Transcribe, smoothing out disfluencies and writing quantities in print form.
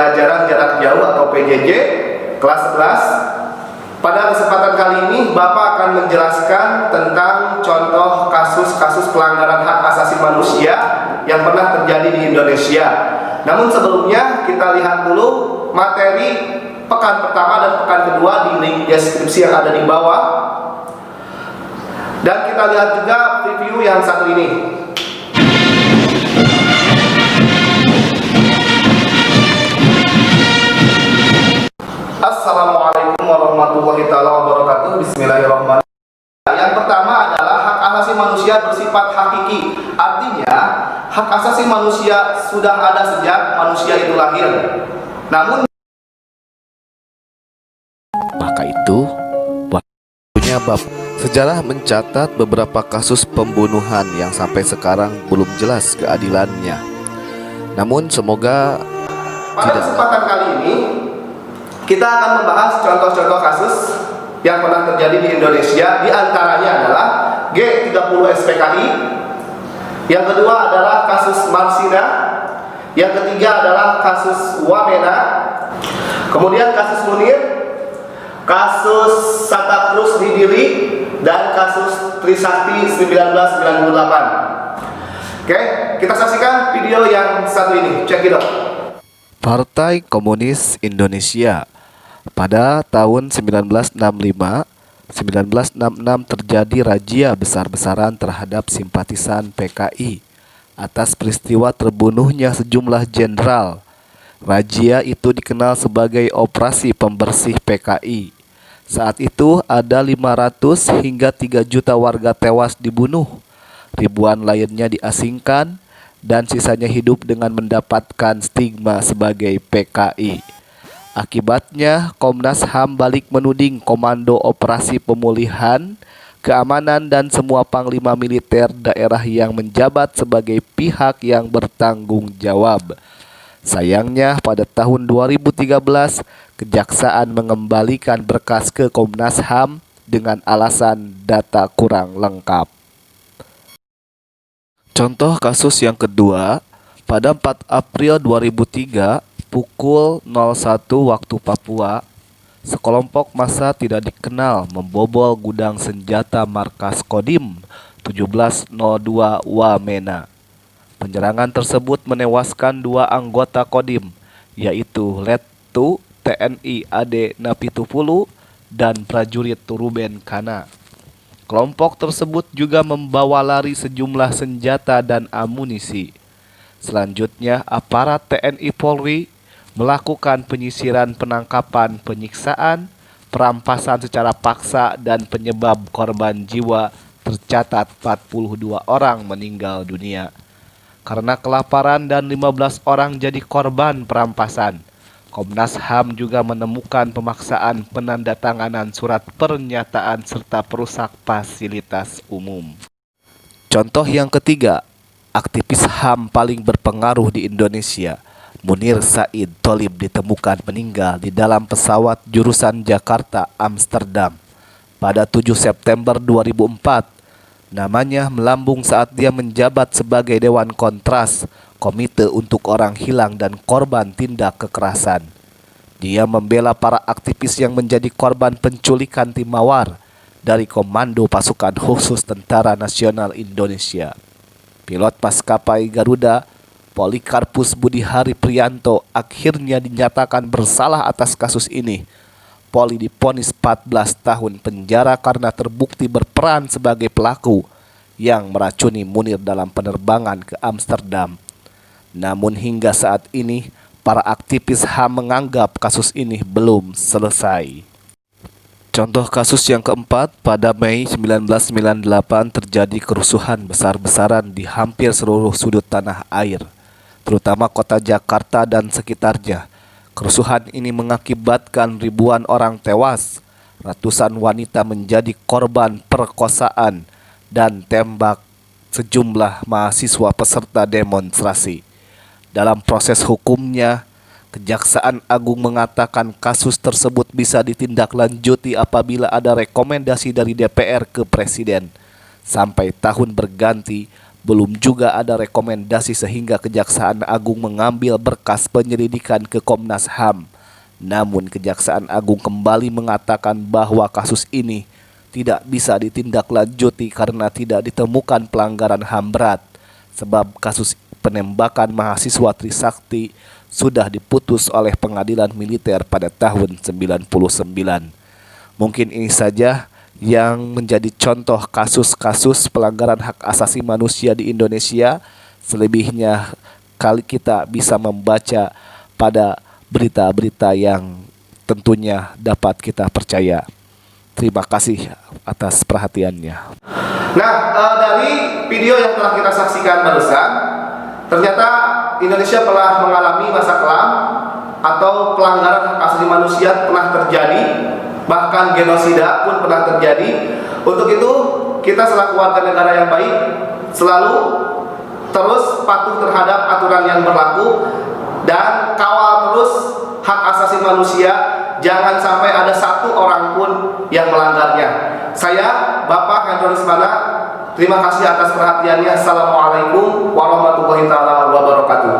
pembelajaran jarak jauh atau PJJ kelas 11. Pada kesempatan kali ini Bapak akan menjelaskan tentang contoh kasus-kasus pelanggaran hak asasi manusia yang pernah terjadi di Indonesia. Namun sebelumnya kita lihat dulu materi pekan pertama dan pekan kedua di link deskripsi yang ada di bawah. Dan kita lihat juga preview yang satu ini. Assalamualaikum warahmatullahi wabarakatuh. Bismillahirrahmanirrahim. Yang pertama adalah hak asasi manusia bersifat hakiki. Artinya, hak asasi manusia sudah ada sejak manusia itu lahir. Namun maka itu waktunya bab sejarah mencatat beberapa kasus pembunuhan yang sampai sekarang belum jelas keadilannya. Namun semoga pada kesempatan kali ini kita akan membahas contoh-contoh kasus yang pernah terjadi di Indonesia. Di antaranya adalah G30 SPKI. Yang kedua adalah kasus Marsina. Yang ketiga adalah kasus Wamena. Kemudian kasus Munir, kasus Santa Cruz di Dili, dan kasus Trisakti 1998. Oke, kita saksikan video yang satu ini. Check it out. Partai Komunis Indonesia. Pada tahun 1965, 1966 terjadi razia besar-besaran terhadap simpatisan PKI atas peristiwa terbunuhnya sejumlah jenderal. Razia itu dikenal sebagai Operasi Pembersih PKI. Saat itu ada 500 hingga 3 juta warga tewas dibunuh, ribuan lainnya diasingkan, dan sisanya hidup dengan mendapatkan stigma sebagai PKI. Akibatnya, Komnas HAM balik menuding Komando Operasi Pemulihan, Keamanan dan semua panglima militer daerah yang menjabat sebagai pihak yang bertanggung jawab. Sayangnya, pada tahun 2013, Kejaksaan mengembalikan berkas ke Komnas HAM dengan alasan data kurang lengkap. Contoh kasus yang kedua, pada 4 April 2003, pukul 01 waktu Papua, sekelompok massa tidak dikenal membobol gudang senjata markas Kodim 1702 Wamena. Penyerangan tersebut menewaskan 2 anggota Kodim, yaitu Letu TNI AD Napitupulu dan prajurit Ruben Kana. Kelompok tersebut juga membawa lari sejumlah senjata dan amunisi. Selanjutnya, aparat TNI Polri melakukan penyisiran, penangkapan, penyiksaan, perampasan secara paksa, dan penyebab korban jiwa tercatat 42 orang meninggal dunia karena kelaparan dan 15 orang jadi korban perampasan. Komnas HAM juga menemukan pemaksaan penandatanganan surat pernyataan serta perusak fasilitas umum. Contoh yang ketiga, aktivis HAM paling berpengaruh di Indonesia, Munir Said Tholib, ditemukan meninggal di dalam pesawat jurusan Jakarta-Amsterdam pada 7 September 2004. Namanya melambung saat dia menjabat sebagai Dewan Kontras, Komite untuk Orang Hilang dan Korban Tindak Kekerasan. Dia membela para aktivis yang menjadi korban penculikan tim Mawar dari Komando Pasukan Khusus Tentara Nasional Indonesia. Pilot maskapai Garuda, Polikarpus Budihari Prianto, akhirnya dinyatakan bersalah atas kasus ini. Poli divonis 14 tahun penjara karena terbukti berperan sebagai pelaku yang meracuni Munir dalam penerbangan ke Amsterdam. Namun hingga saat ini, para aktivis HAM menganggap kasus ini belum selesai. Contoh kasus yang keempat, pada Mei 1998 terjadi kerusuhan besar-besaran di hampir seluruh sudut tanah air, terutama kota Jakarta dan sekitarnya. Kerusuhan ini mengakibatkan ribuan orang tewas, ratusan wanita menjadi korban perkosaan, dan tembak sejumlah mahasiswa peserta demonstrasi. Dalam proses hukumnya, Kejaksaan Agung mengatakan kasus tersebut bisa ditindaklanjuti apabila ada rekomendasi dari DPR ke Presiden. Sampai tahun berganti, Belum juga ada rekomendasi sehingga Kejaksaan Agung mengambil berkas penyelidikan ke Komnas HAM. Namun Kejaksaan Agung kembali mengatakan bahwa kasus ini tidak bisa ditindaklanjuti karena tidak ditemukan pelanggaran HAM berat, sebab kasus penembakan mahasiswa Trisakti sudah diputus oleh pengadilan militer pada tahun 99. Mungkin ini saja yang menjadi contoh kasus-kasus pelanggaran hak asasi manusia di Indonesia. Selebihnya kali kita bisa membaca pada berita-berita yang tentunya dapat kita percaya. Terima kasih atas perhatiannya. Nah, dari video yang telah kita saksikan barusan, ternyata Indonesia telah mengalami masa kelam atau pelanggaran hak asasi manusia pernah terjadi, bahkan genosida pun pernah terjadi. Untuk itu, kita selaku warga negara yang baik selalu terus patuh terhadap aturan yang berlaku dan kawal terus hak asasi manusia. Jangan sampai ada satu orang pun yang melanggarnya. Saya, Bapak Hendro Rismana, terima kasih atas perhatiannya. Assalamualaikum warahmatullahi wabarakatuh.